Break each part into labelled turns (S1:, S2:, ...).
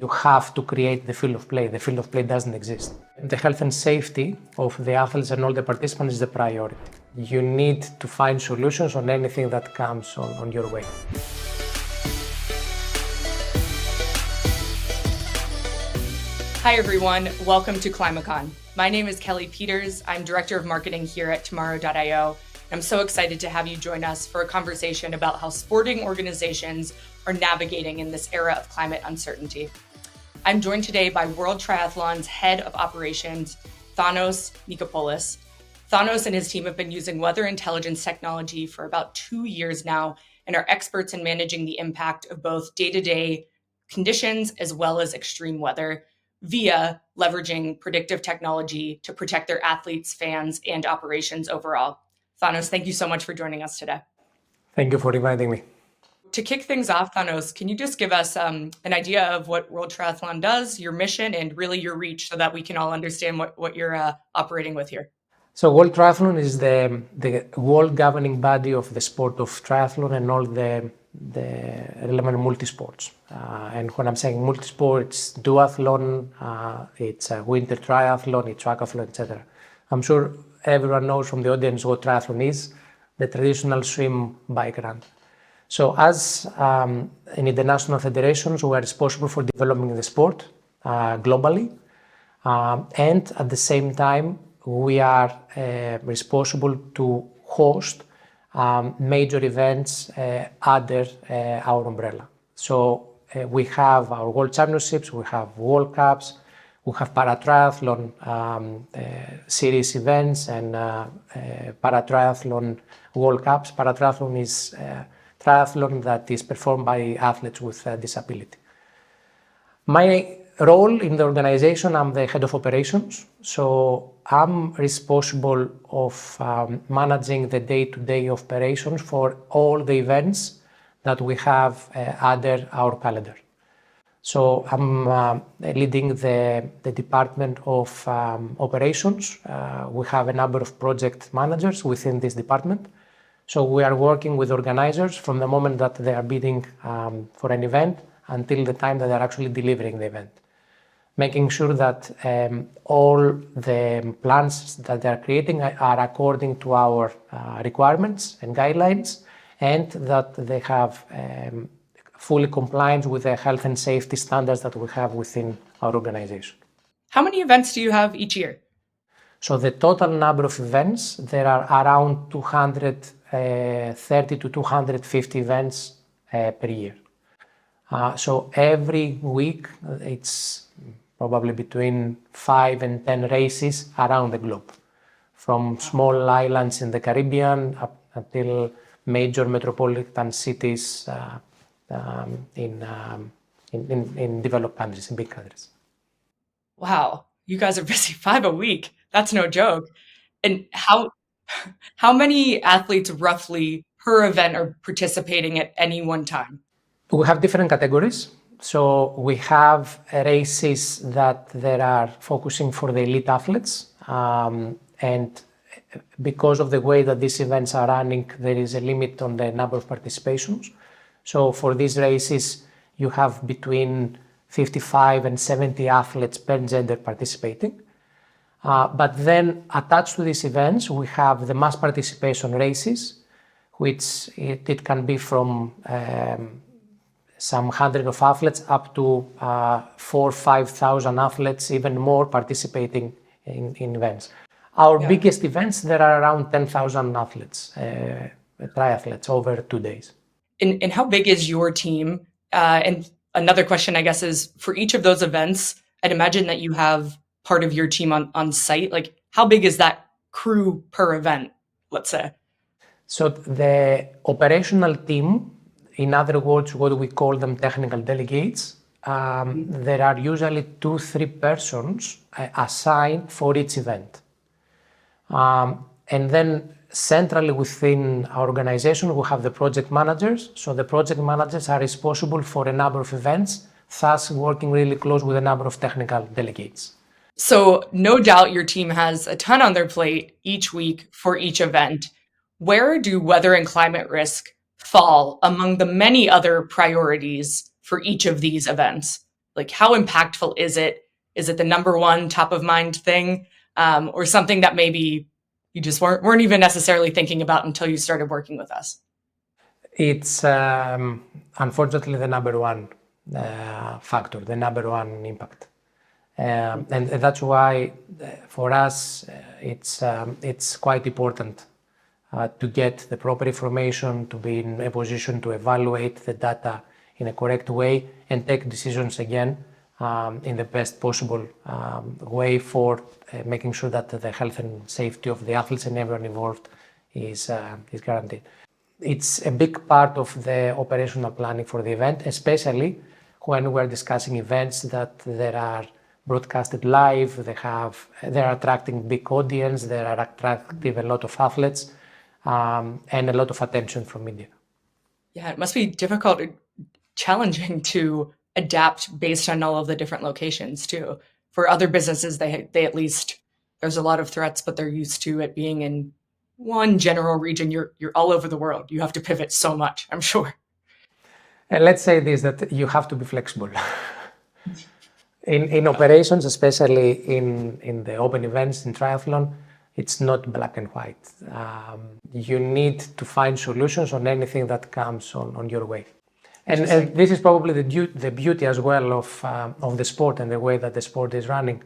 S1: You have to create the field of play. The field of play doesn't exist. The health and safety of the athletes and all the participants is the priority. You need to find solutions on anything that comes on your way.
S2: Hi everyone, welcome to ClimaCon. My name is Kelly Peters. I'm Director of Marketing here at Tomorrow.io. I'm so excited to have you join us for a conversation about how sporting organizations are navigating in this era of climate uncertainty. I'm joined today by World Triathlon's Head of Operations, Thanos Nikopoulos. Thanos and his team have been using weather intelligence technology for about 2 years now and are experts in managing the impact of both day-to-day conditions as well as extreme weather via leveraging predictive technology to protect their athletes, fans, and operations overall. Thanos, thank you so much for joining us today.
S1: Thank you for inviting me.
S2: To kick things off, Thanos, can you just give us an idea of what World Triathlon does, your mission, and really your reach so that we can all understand what you're operating with here?
S1: So World Triathlon is the world governing body of the sport of triathlon and all the relevant multisports. And when I'm saying multisport, it's duathlon, it's winter triathlon, it's triathlon, etc. I'm sure everyone knows from the audience what triathlon is, the traditional swim, bike, run. So as an international federations, we are responsible for developing the sport globally. And at the same time, we are responsible to host major events under our umbrella. So we have our World Championships, we have World Cups, we have Paratriathlon series events and Paratriathlon World Cups. Paratriathlon is triathlon that is performed by athletes with disability. My role in the organization, I'm the head of operations. So I'm responsible of managing the day-to-day operations for all the events that we have under our calendar. So I'm leading the department of operations. We have a number of project managers within this department. So we are working with organizers from the moment that they are bidding for an event until the time that they're actually delivering the event, making sure that all the plans that they're creating are according to our requirements and guidelines, and that they have fully compliant with the health and safety standards that we have within our organization.
S2: How many events do you have each year?
S1: So the total number of events, there are around 230 to 250 events per year. So every week, it's probably between 5 and 10 races around the globe, from small islands in the Caribbean up until major metropolitan cities in developed countries, in big countries.
S2: Wow, you guys are busy. 5 a week. That's no joke. And how many athletes roughly per event are participating at any one time?
S1: We have different categories. So we have races that there are focusing for the elite athletes. And because of the way that these events are running, there is a limit on the number of participations. So for these races, you have between 55 and 70 athletes per gender participating. But then attached to these events, we have the mass participation races, which it can be from some hundred of athletes up to 4,000 or 5,000 athletes, even more participating in events. Our biggest events, there are around 10,000 athletes, triathletes over 2 days.
S2: And how big is your team? And another question, I guess, is for each of those events, I'd imagine that you have part of your team on site. Like, how big is that crew per event, let's say?
S1: So the operational team, in other words, what we call them technical delegates, there are usually 2-3 persons assigned for each event. And then centrally within our organization, we have the project managers. So the project managers are responsible for a number of events, thus working really close with a number of technical delegates.
S2: So no doubt your team has a ton on their plate each week for each event. Where do weather and climate risk fall among the many other priorities for each of these events? Like, how impactful is it? Is it the number one top of mind thing, or something that maybe you just weren't even necessarily thinking about until you started working with us?
S1: It's unfortunately the number one factor, the number one impact. And that's why for us it's quite important to get the proper information, to be in a position to evaluate the data in a correct way and take decisions again in the best possible way for making sure that the health and safety of the athletes and everyone involved is guaranteed. It's a big part of the operational planning for the event, especially when we're discussing events that there are broadcasted live, they're attracting big audience, they are attracting a lot of athletes, and a lot of attention from media.
S2: Yeah, it must be difficult, challenging to adapt based on all of the different locations too. For other businesses, they at least, there's a lot of threats, but they're used to it being in one general region. You're all over the world. You have to pivot so much, I'm sure.
S1: And let's say this, that you have to be flexible. In operations, especially in the open events, in triathlon, it's not black and white. You need to find solutions on anything that comes on your way. And this is probably the beauty as well of the sport and the way that the sport is running.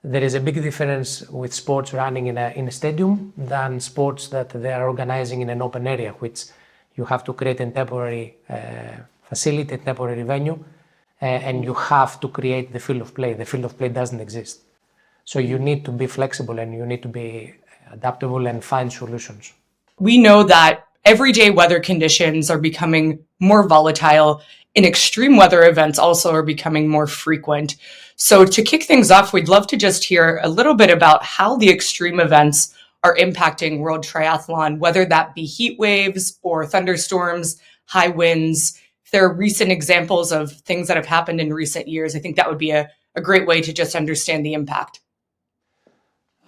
S1: There is a big difference with sports running in a stadium than sports that they are organizing in an open area, which you have to create a temporary facility, a temporary venue, and you have to create the field of play. The field of play doesn't exist. So you need to be flexible and you need to be adaptable and find solutions.
S2: We know that everyday weather conditions are becoming more volatile, and extreme weather events also are becoming more frequent. So to kick things off, we'd love to just hear a little bit about how the extreme events are impacting World Triathlon, whether that be heat waves or thunderstorms, high winds. If there are recent examples of things that have happened in recent years, I think that would be a great way to just understand the impact.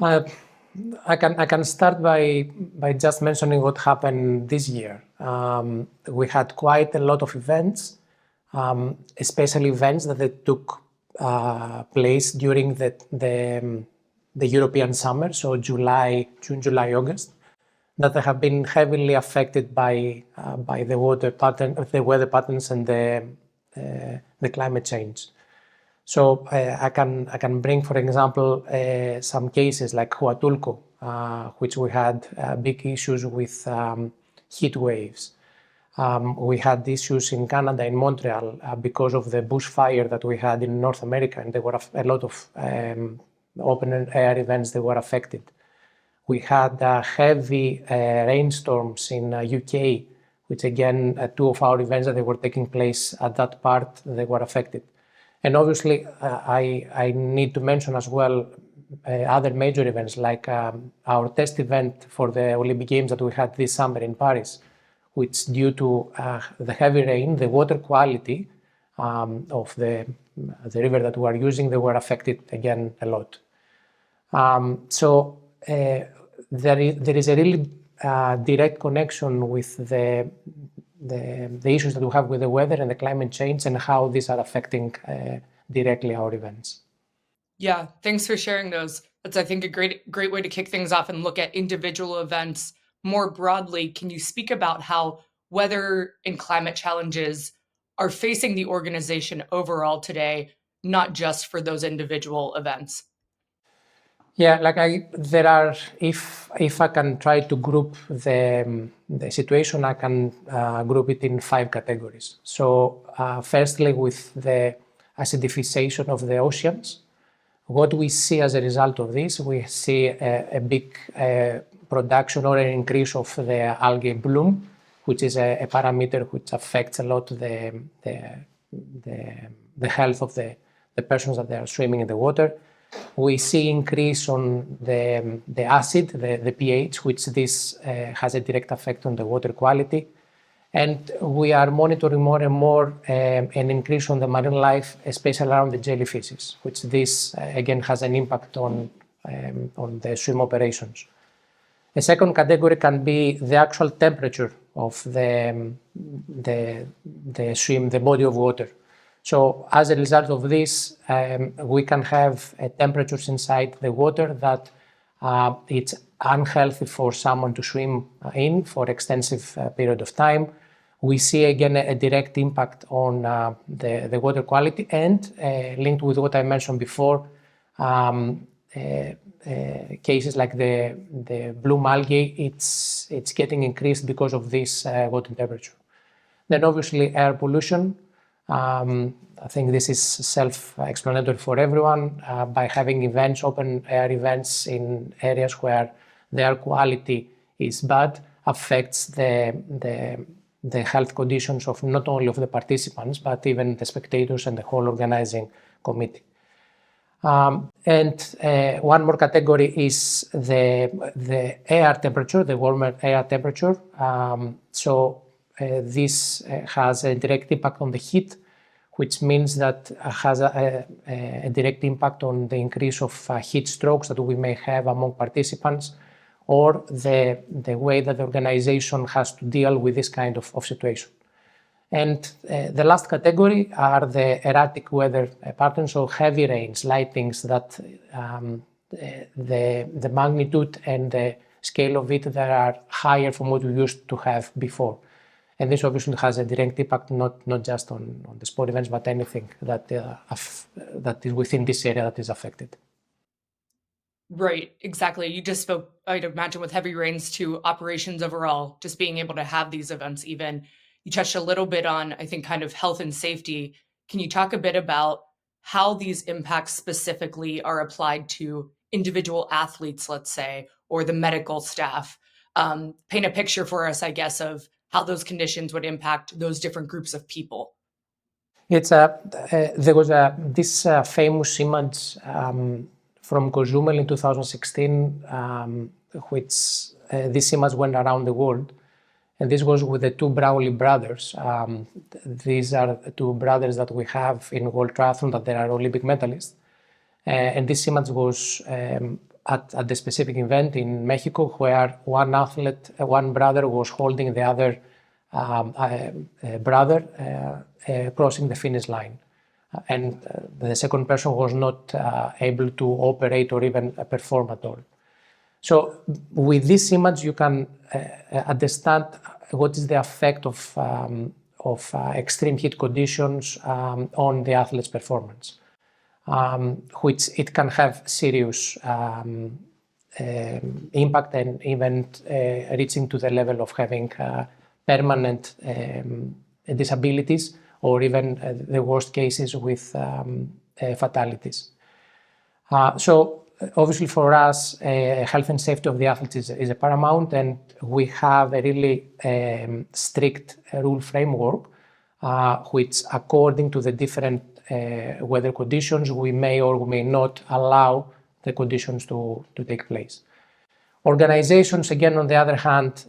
S1: I can start by just mentioning what happened this year. We had quite a lot of events, especially events that they took place during the European summer, so June, July, August, that have been heavily affected by the weather patterns and the climate change. So I can bring, for example, some cases like Huatulco, which we had big issues with heat waves. We had issues in Canada, in Montreal, because of the bushfire that we had in North America, and there were a lot of open air events that were affected. We had heavy rainstorms in UK, which again, two of our events that they were taking place at that part, they were affected. And obviously, I need to mention as well other major events like our test event for the Olympic Games that we had this summer in Paris, which due to the heavy rain, the water quality of the river that we are using, they were affected again a lot. So there is a really direct connection with the issues that we have with the weather and the climate change and how these are affecting directly our events.
S2: Yeah, thanks for sharing those. That's, I think, a great way to kick things off and look at individual events more broadly. Can you speak about how weather and climate challenges are facing the organization overall today, not just for those individual events?
S1: Yeah, if I can try to group the situation, I can group it in 5 categories. So firstly, with the acidification of the oceans, what we see as a result of this, we see a big production or an increase of the algae bloom, which is a parameter which affects a lot the health of the persons that they are swimming in the water. We see increase on the acid, the pH, which this has a direct effect on the water quality. And we are monitoring more and more an increase on the marine life, especially around the jellyfishes, which this again has an impact on the swim operations. A second category can be the actual temperature of the swim, the body of water. So as a result of this, we can have temperatures inside the water that it's unhealthy for someone to swim in for extensive period of time. We see again a direct impact on the water quality, and linked with what I mentioned before, cases like the bloom algae, it's getting increased because of this water temperature. Then obviously air pollution. I think this is self-explanatory for everyone. By having events, open air events in areas where the air quality is bad, affects the health conditions of not only of the participants, but even the spectators and the whole organizing committee. And one more category is the air temperature, the warmer air temperature. This has a direct impact on the heat, which means that has a direct impact on the increase of heat strokes that we may have among participants, or the way that the organization has to deal with this kind of situation. And the last category are the erratic weather patterns, so heavy rains, lightnings that the magnitude and the scale of it that are higher from what we used to have before. And this obviously has a direct impact, not just on the sport events, but anything that is within this area that is affected.
S2: Right, exactly. You just spoke, I'd imagine, with heavy rains to operations overall, just being able to have these events even. You touched a little bit on, I think, kind of health and safety. Can you talk a bit about how these impacts specifically are applied to individual athletes, let's say, or the medical staff? Paint a picture for us, I guess, of how those conditions would impact those different groups of people.
S1: There was this famous image from Cozumel in 2016, which this image went around the world. And this was with the two Brownlee brothers. These are the two brothers that we have in World Triathlon, that they are Olympic medalists. And this image was at the specific event in Mexico, where one brother was holding the other brother crossing the finish line. And the second person was not able to operate or even perform at all. So with this image, you can understand what is the effect of extreme heat conditions on the athlete's performance, which it can have serious impact, and even reaching to the level of having permanent disabilities, or even the worst cases with fatalities. So obviously for us, health and safety of the athletes is a paramount, and we have a really strict rule framework, which according to the different weather conditions, we may or may not allow the conditions to take place. Organizations, again, on the other hand,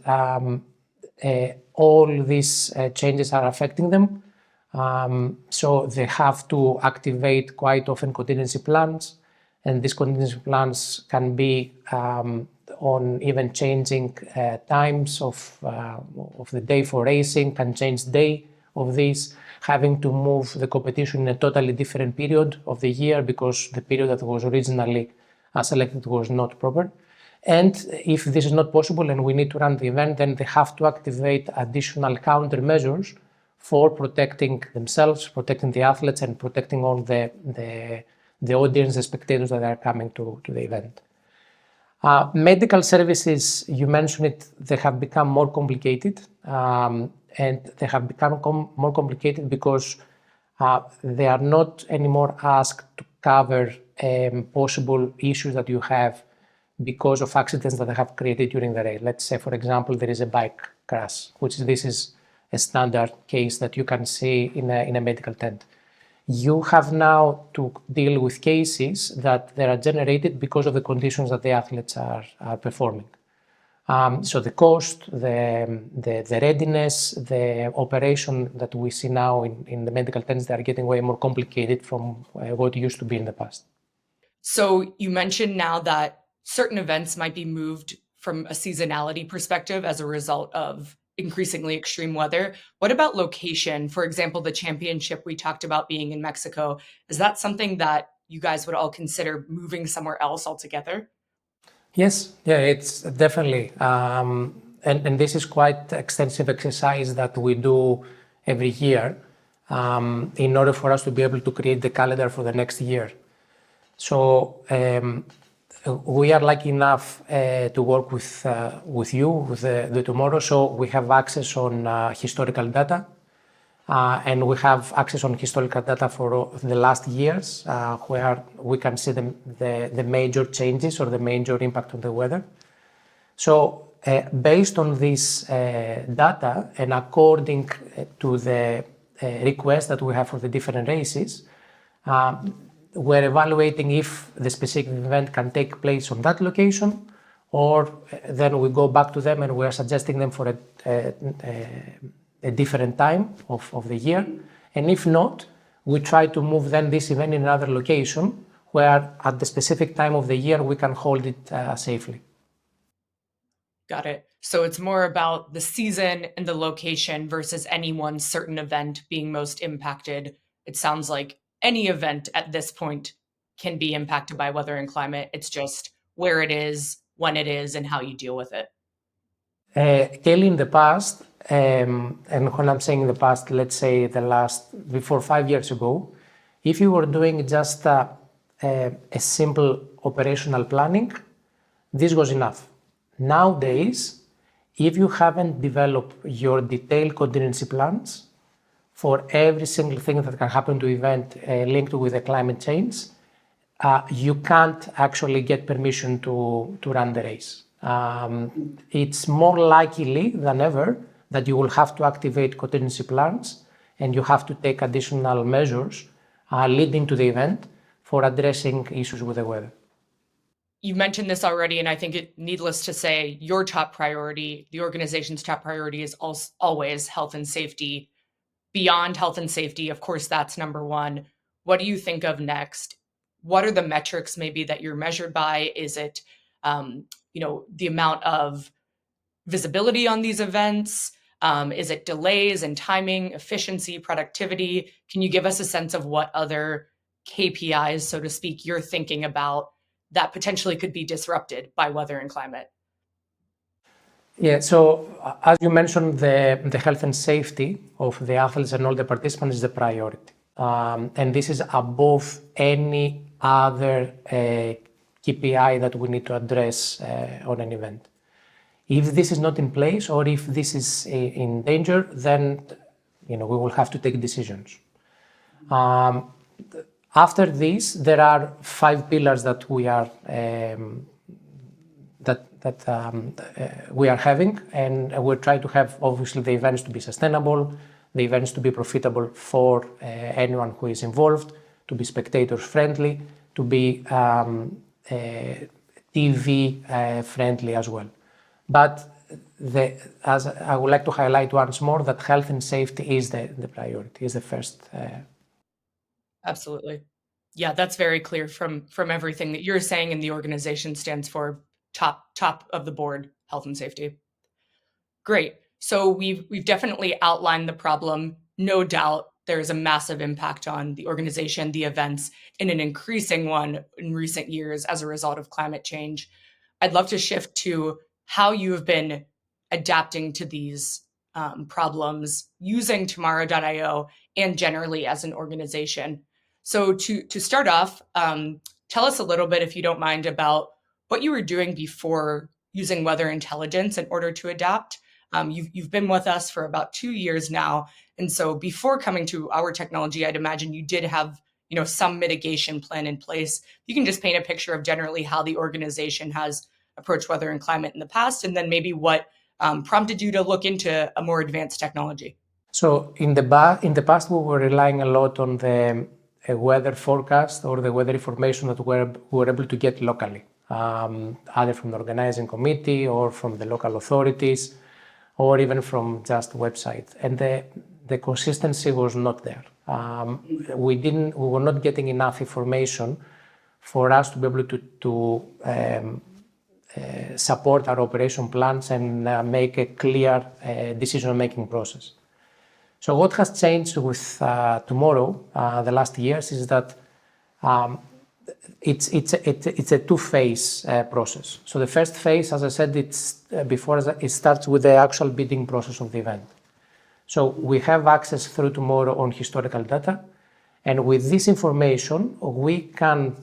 S1: all these changes are affecting them. So they have to activate quite often contingency plans, and these contingency plans can be on even changing times of the day for racing, can change day of this, having to move the competition in a totally different period of the year because the period that was originally selected was not proper. And if this is not possible and we need to run the event, then they have to activate additional countermeasures for protecting themselves, protecting the athletes, and protecting all the audience, the spectators that are coming to the event. Medical services, you mentioned it, they have become more complicated, and they have become more complicated because they are not anymore asked to cover possible issues that you have because of accidents that they have created during the race. Let's say, for example, there is a bike crash, this is a standard case that you can see in a medical tent. You have now to deal with cases that they are generated because of the conditions that the athletes are performing. So the cost, the readiness, the operation that we see now in the medical tents, they are getting way more complicated from what used to be in the past.
S2: So you mentioned now that certain events might be moved from a seasonality perspective as a result of increasingly extreme weather. What about location? For example, the championship we talked about being in Mexico. Is that something that you guys would all consider moving somewhere else altogether?
S1: Yes, yeah, it's definitely. And this is quite extensive exercise that we do every year in order for us to be able to create the calendar for the next year. So we are lucky enough to work with you, with the Tomorrow. So we have access on historical data. And we have access on historical data for the last years, where we can see the major changes or the major impact on the weather. So based on this data and according to the request that we have for the different races, we're evaluating if the specific event can take place on that location, or then we go back to them and we're suggesting them for a different time of the year. And if not, we try to move then this event in another location where at the specific time of the year we can hold it safely.
S2: Got it. So it's more about the season and the location versus any one certain event being most impacted. It sounds like any event at this point can be impacted by weather and climate. It's just where it is, when it is, and how you deal with it.
S1: Kelly, in the past, and when I'm saying the past, let's say before 5 years ago, if you were doing just a simple operational planning, this was enough. Nowadays, if you haven't developed your detailed contingency plans for every single thing that can happen to event linked with the climate change, you can't actually get permission to run the race. It's more likely than ever that you will have to activate contingency plans and you have to take additional measures leading to the event for addressing issues with the weather.
S2: You mentioned this already, and I think it needless to say, your top priority, the organization's top priority is always health and safety. Beyond health and safety, of course, that's number one. What do you think of next? What are the metrics maybe that you're measured by? Is it, the amount of visibility on these events? Is it delays and timing, efficiency, productivity? Can you give us a sense of what other KPIs, so to speak, you're thinking about that potentially could be disrupted by weather and climate?
S1: Yeah, so as you mentioned, the health and safety of the athletes and all the participants is the priority. And this is above any other KPI that we need to address on an event. If this is not in place or if this is in danger, then we will have to take decisions. After this, there are 5 pillars that we are we are having, and we're trying to have obviously the events to be sustainable, the events to be profitable for anyone who is involved, to be spectator friendly, to be TV friendly as well. But as I would like to highlight once more, that health and safety is the priority, is the first.
S2: Absolutely. Yeah, that's very clear from everything that you're saying, and the organization stands for top of the board, health and safety. Great. So we've definitely outlined the problem. No doubt there's a massive impact on the organization, the events, and an increasing one in recent years as a result of climate change. I'd love to shift to how you have been adapting to these problems using Tomorrow.io and generally as an organization. So to start off, tell us a little bit, if you don't mind, about what you were doing before using weather intelligence in order to adapt. You've been with us for about 2 years now. And so before coming to our technology, I'd imagine you did have some mitigation plan in place. You can just paint a picture of generally how the organization has approached weather and climate in the past, and then maybe what prompted you to look into a more advanced technology.
S1: So in the past, we were relying a lot on the weather forecast or the weather information that we were able to get locally, either from the organizing committee or from the local authorities, or even from just websites. And the consistency was not there. We were not getting enough information for us to be able to support our operation plans and make a clear decision-making process. So what has changed with Tomorrow the last years is that it's a two-phase process. So the first phase, as I said, it starts with the actual bidding process of the event. So we have access through Tomorrow on historical data, and with this information, we can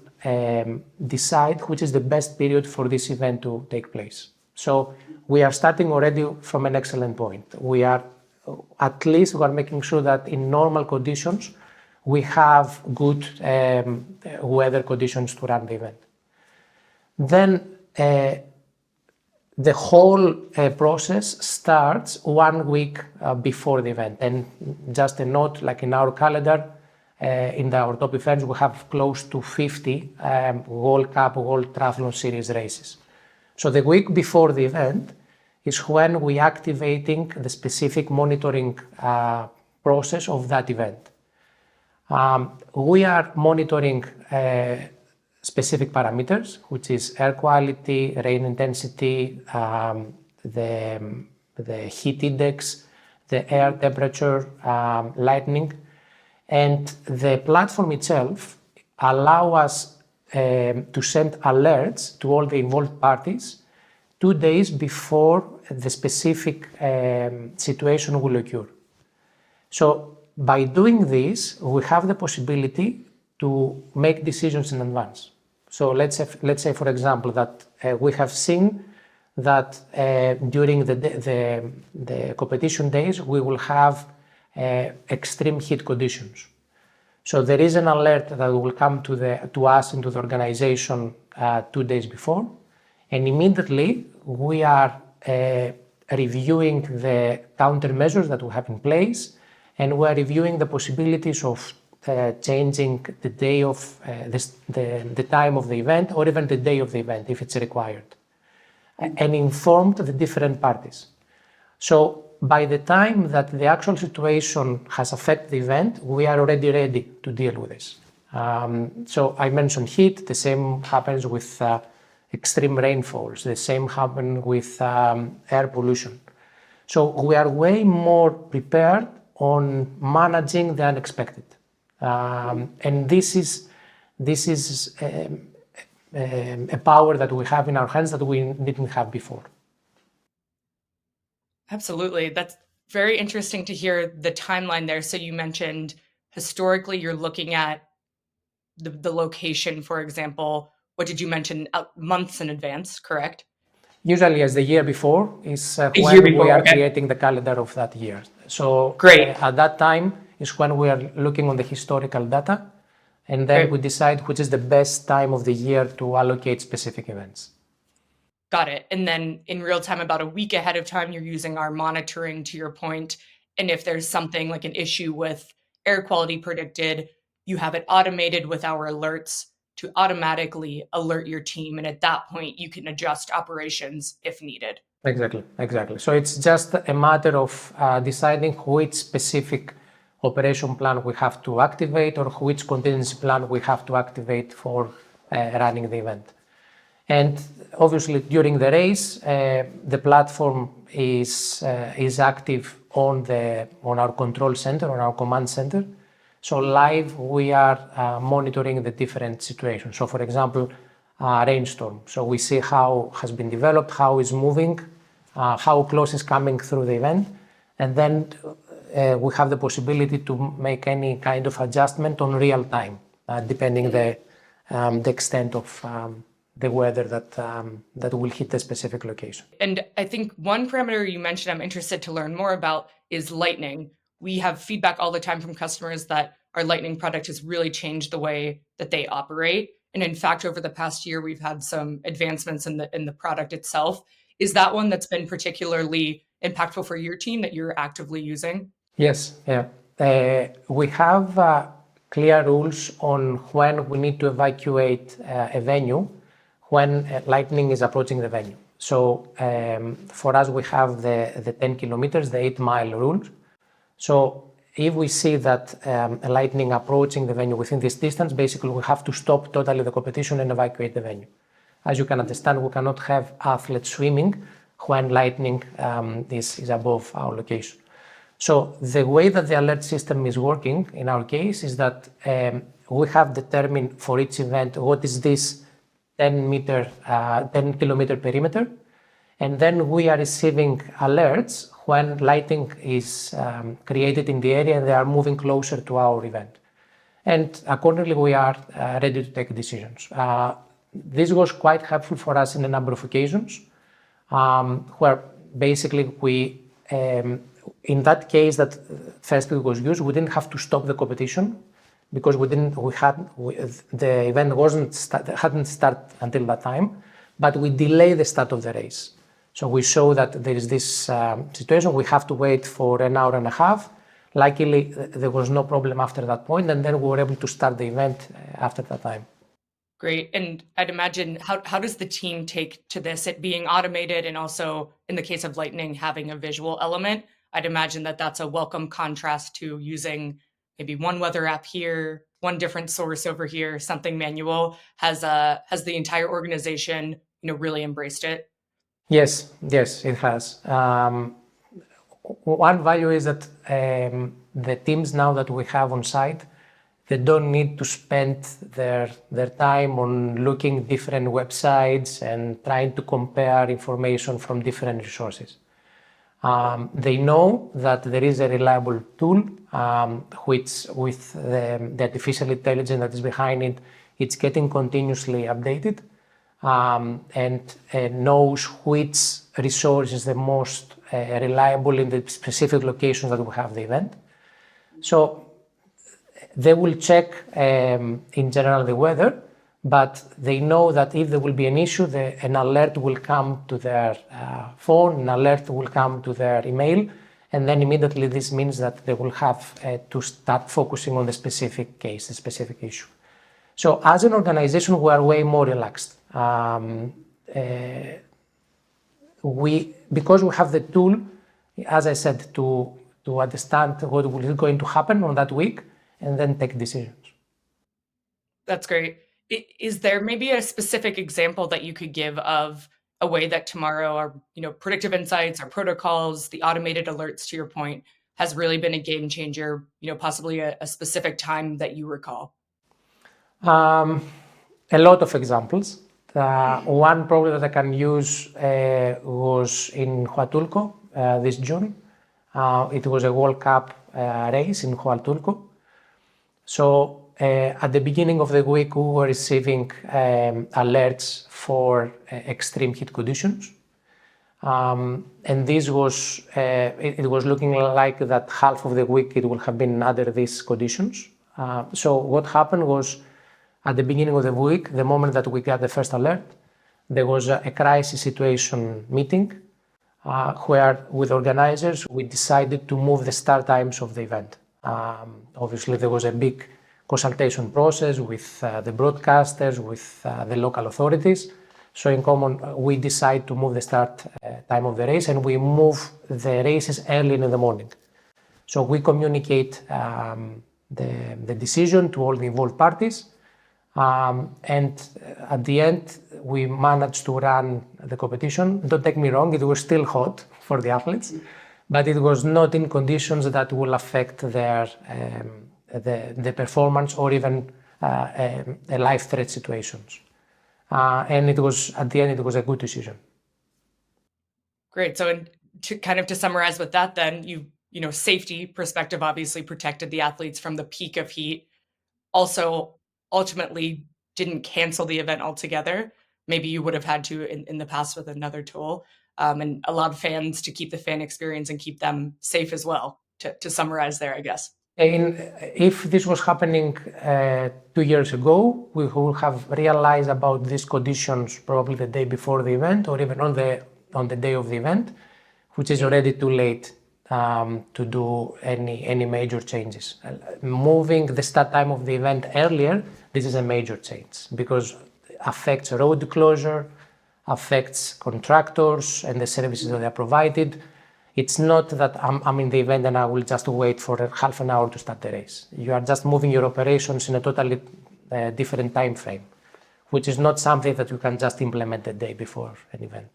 S1: decide which is the best period for this event to take place. So we are starting already from an excellent point. We are making sure that in normal conditions, we have good weather conditions to run the event. Then the whole process starts 1 week before the event. And just a note, like in our calendar, in our top events, we have close to 50 World Cup, World Triathlon Series races. So the week before the event is when we are activating the specific monitoring process of that event. We are monitoring specific parameters, which is air quality, rain intensity, the heat index, the air temperature, lightning. And the platform itself allows us to send alerts to all the involved parties 2 days before the specific situation will occur. So by doing this, we have the possibility to make decisions in advance. So let's say, for example, that we have seen that during the competition days, we will have extreme heat conditions. So there is an alert that will come to us and to the organization 2 days before, and immediately we are reviewing the countermeasures that we have in place, and we are reviewing the possibilities of changing the day of the time of the event, or even the day of the event if it's required, and informed the different parties. So by the time that the actual situation has affected the event, we are already ready to deal with this. So I mentioned heat, the same happens with extreme rainfalls, the same happens with air pollution. So we are way more prepared on managing the unexpected. And this is a power that we have in our hands that we didn't have before.
S2: Absolutely. That's very interesting to hear the timeline there. So you mentioned historically you're looking at the location, for example. What did you mention? Months in advance, correct?
S1: Usually as the year before is when we are creating the calendar of that year. So at that time is when we are looking on the historical data, and then we decide which is the best time of the year to allocate specific events.
S2: Got it. And then in real time, about a week ahead of time, you're using our monitoring, to your point. And if there's something like an issue with air quality predicted, you have it automated with our alerts to automatically alert your team. And at that point, you can adjust operations if needed.
S1: Exactly. So it's just a matter of deciding which specific operation plan we have to activate or which contingency plan we have to activate for running the event. And obviously, during the race, the platform is active on our control center, on our command center. So live, we are monitoring the different situations. So, for example, rainstorm. So we see how has been developed, how is moving, how close is coming through the event, and then we have the possibility to make any kind of adjustment on real time, depending the extent of the weather that will hit a specific location.
S2: And I think one parameter you mentioned I'm interested to learn more about is lightning. We have feedback all the time from customers that our lightning product has really changed the way that they operate. And in fact, over the past year, we've had some advancements in the product itself. Is that one that's been particularly impactful for your team that you're actively using?
S1: Yes, yeah. We have clear rules on when we need to evacuate a venue when lightning is approaching the venue. So for us, we have the 10 kilometers, the 8-mile rule. So if we see that a lightning approaching the venue within this distance, basically we have to stop totally the competition and evacuate the venue. as you can understand, we cannot have athletes swimming when lightning is above our location. So the way that the alert system is working in our case is that we have determined for each event what is this 10 kilometer perimeter, and then we are receiving alerts when lightning is created in the area and they are moving closer to our event. And accordingly, we are ready to take decisions. This was quite helpful for us in a number of occasions, where basically we, in that case that first week was used, we didn't have to stop the competition because the event hadn't started until that time, but we delay the start of the race. So we show that there is this situation, we have to wait for an hour and a half. Luckily, there was no problem after that point, and then we were able to start the event after that time.
S2: Great. And I'd imagine, how does the team take to this, it being automated and also, in the case of lightning, having a visual element? I'd imagine that that's a welcome contrast to using maybe one weather app here, one different source over here, something manual. Has the entire organization, really embraced it?
S1: Yes, it has. One value is that the teams now that we have on site, they don't need to spend their time on looking different websites and trying to compare information from different resources. They know that there is a reliable tool, which with the artificial intelligence that is behind it, it's getting continuously updated, and knows which resource is the most reliable in the specific location that we have the event. So they will check in general the weather, but they know that if there will be an issue, an alert will come to their phone, an alert will come to their email, and then immediately this means that they will have to start focusing on the specific case, the specific issue. So as an organization, we are way more relaxed. Because we have the tool, as I said, to understand what is going to happen on that week and then take decisions.
S2: That's great. Is there maybe a specific example that you could give of a way that tomorrow our predictive insights, our protocols, the automated alerts, to your point, has really been a game changer, possibly a specific time that you recall?
S1: A lot of examples. One probably that I can use was in Huatulco this June. It was a World Cup race in Huatulco. So at the beginning of the week, we were receiving alerts for extreme heat conditions. And this was, it was looking like that half of the week it would have been under these conditions. So what happened was, at the beginning of the week, the moment that we got the first alert, there was a crisis situation meeting where with organizers, we decided to move the start times of the event. Obviously, there was a big consultation process with the broadcasters, with the local authorities. So in common, we decide to move the start time of the race, and we move the races early in the morning. So we communicate the decision to all the involved parties. And at the end, we managed to run the competition. Don't take me wrong, it was still hot for the athletes, but it was not in conditions that will affect their the performance or even a life threat situations. And it was, at the end, it was a good decision.
S2: Great. So to summarize with that, then safety perspective obviously protected the athletes from the peak of heat. Also, ultimately didn't cancel the event altogether. Maybe you would have had to in the past with another tool, and allowed fans to keep the fan experience and keep them safe as well, to summarize there, I guess.
S1: If this was happening 2 years ago, we would have realized about these conditions probably the day before the event or even on the day of the event, which is already too late to do any major changes. Moving the start time of the event earlier, this is a major change because it affects road closure, affects contractors and the services that are provided. It's not that I'm in the event and I will just wait for half an hour to start the race. You are just moving your operations in a totally different time frame, which is not something that you can just implement the day before an event.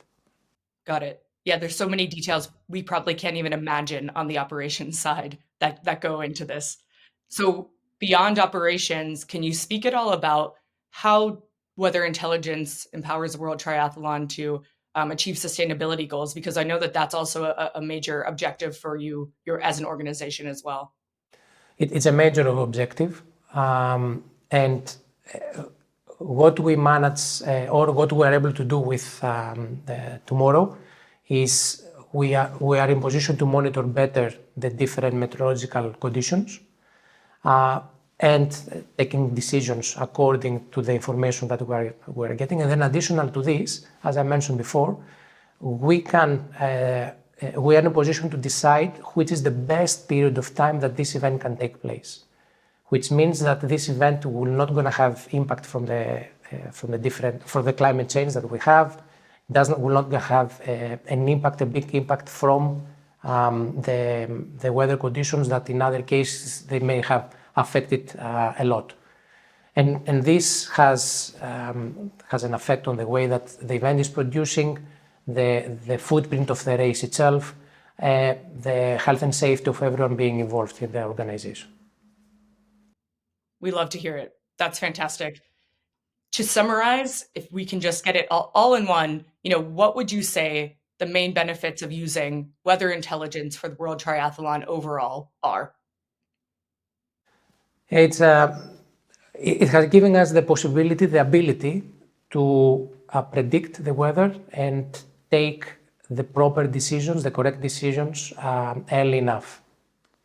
S2: Got it. Yeah, there's so many details we probably can't even imagine on the operations side that go into this. So beyond operations, can you speak at all about how weather intelligence empowers the World Triathlon to achieve sustainability goals? Because I know that that's also a major objective for you, as an organization as well.
S1: It's a major objective, and what we manage or what we are able to do with tomorrow is we are in position to monitor better the different meteorological conditions and taking decisions according to the information that we are getting. And then additional to this, as I mentioned before, we are in a position to decide which is the best period of time that this event can take place, which means that this event will not going to have impact from the climate change that we have. Will not have a big impact from the weather conditions that in other cases they may have affected a lot. And this has an effect on the way that the event is producing, the footprint of the race itself, the health and safety of everyone being involved in the organization.
S2: We love to hear it. That's fantastic. To summarize, if we can just get it all in one, what would you say the main benefits of using weather intelligence for the World Triathlon overall are?
S1: It has given us the ability to predict the weather and take the proper decisions, the correct decisions early enough,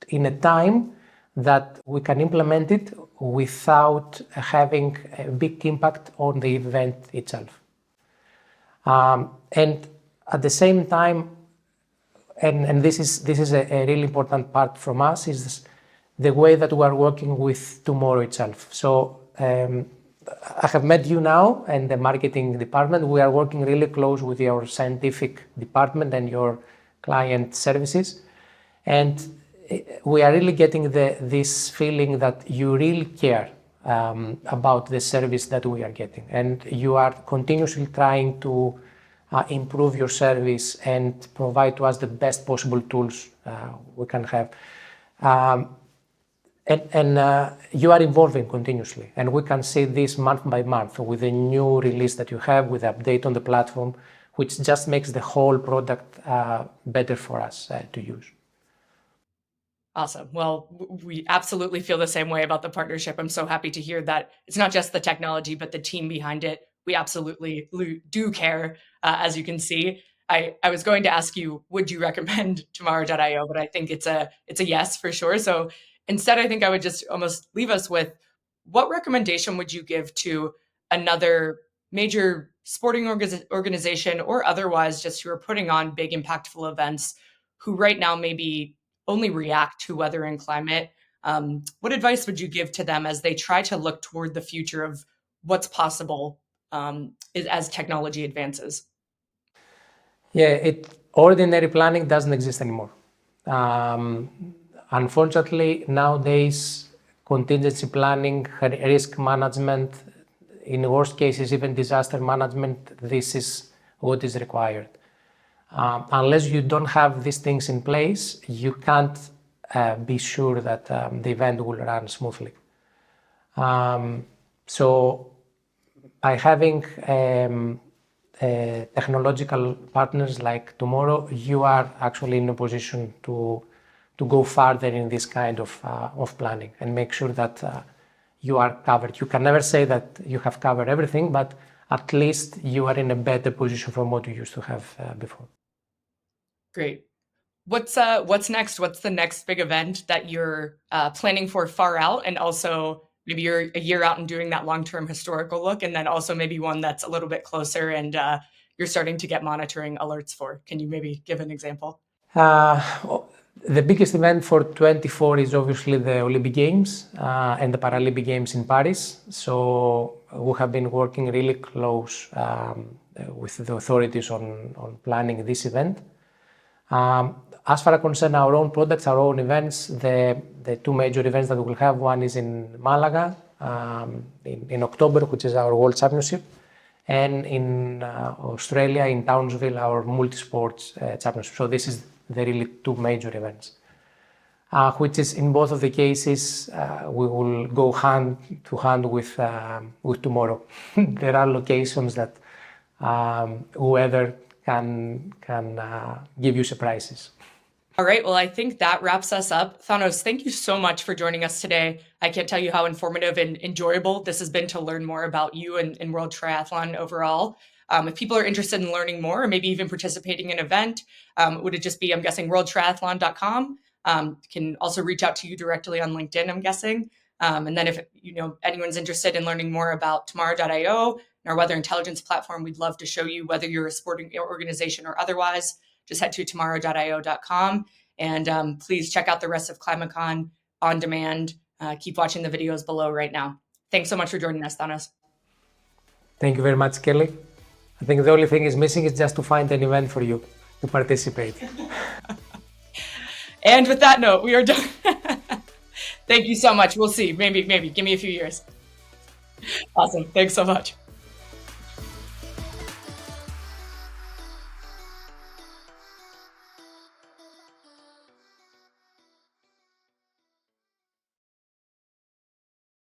S1: in a time that we can implement it without having a big impact on the event itself. And at the same time, and this is a really important part from us, is the way that we are working with tomorrow itself. So I have met you now and the marketing department. We are working really close with your scientific department and your client services. And we are really getting this feeling that you really care about the service that we are getting. And you are continuously trying to improve your service and provide to us the best possible tools we can have. And you are evolving continuously. And we can see this month by month with the new release that you have, with the update on the platform, which just makes the whole product better for us to use.
S2: Awesome. Well, we absolutely feel the same way about the partnership. I'm so happy to hear that it's not just the technology, but the team behind it. We absolutely do care, as you can see. I was going to ask you, would you recommend Tomorrow.io? But I think it's a yes for sure. So instead, I think I would just almost leave us with, what recommendation would you give to another major sporting organization or otherwise, just who are putting on big impactful events, who right now maybe only react to weather and climate? What advice would you give to them as they try to look toward the future of what's possible as technology advances?
S1: Yeah, ordinary planning doesn't exist anymore. Unfortunately, nowadays, contingency planning, risk management, in worst cases, even disaster management, this is what is required. Unless you don't have these things in place, you can't be sure that the event will run smoothly. So by having technological partners like Tomorrow, you are actually in a position to go farther in this kind of planning and make sure that you are covered. You can never say that you have covered everything, but at least you are in a better position from what you used to have before.
S2: Great. What's next? What's the next big event that you're planning for far out, and also maybe you're a year out and doing that long-term historical look, and then also maybe one that's a little bit closer and you're starting to get monitoring alerts for? Can you maybe give an example?
S1: The biggest event for 24 is obviously the Olympic Games and the Paralympic Games in Paris. So we have been working really close with the authorities on planning this event. As far as concern our own products, our own events, the two major events that we will have, one is in Malaga in October, which is our World Championship, and in Australia, in Townsville, our multi-sports championship. So this is the really two major events, which is in both of the cases, we will go hand to hand with tomorrow. There are locations that whoever can give you surprises.
S2: All right, well, I think that wraps us up. Thanos, thank you so much for joining us today. I can't tell you how informative and enjoyable this has been to learn more about you and World Triathlon overall. If people are interested in learning more or maybe even participating in an event, would it just be, I'm guessing, worldtriathlon.com? Can also reach out to you directly on LinkedIn, I'm guessing. And then if anyone's interested in learning more about tomorrow.io and our weather intelligence platform, we'd love to show you whether you're a sporting organization or otherwise. Just head to tomorrow.io.com and please check out the rest of ClimaCon on demand. Keep watching the videos below right now. Thanks so much for joining us, Thanos.
S1: Thank you very much, Kelly. I think the only thing is missing is just to find an event for you to participate.
S2: And with that note, we are done. Thank you so much. We'll see. Maybe. Give me a few years. Awesome. Thanks so much.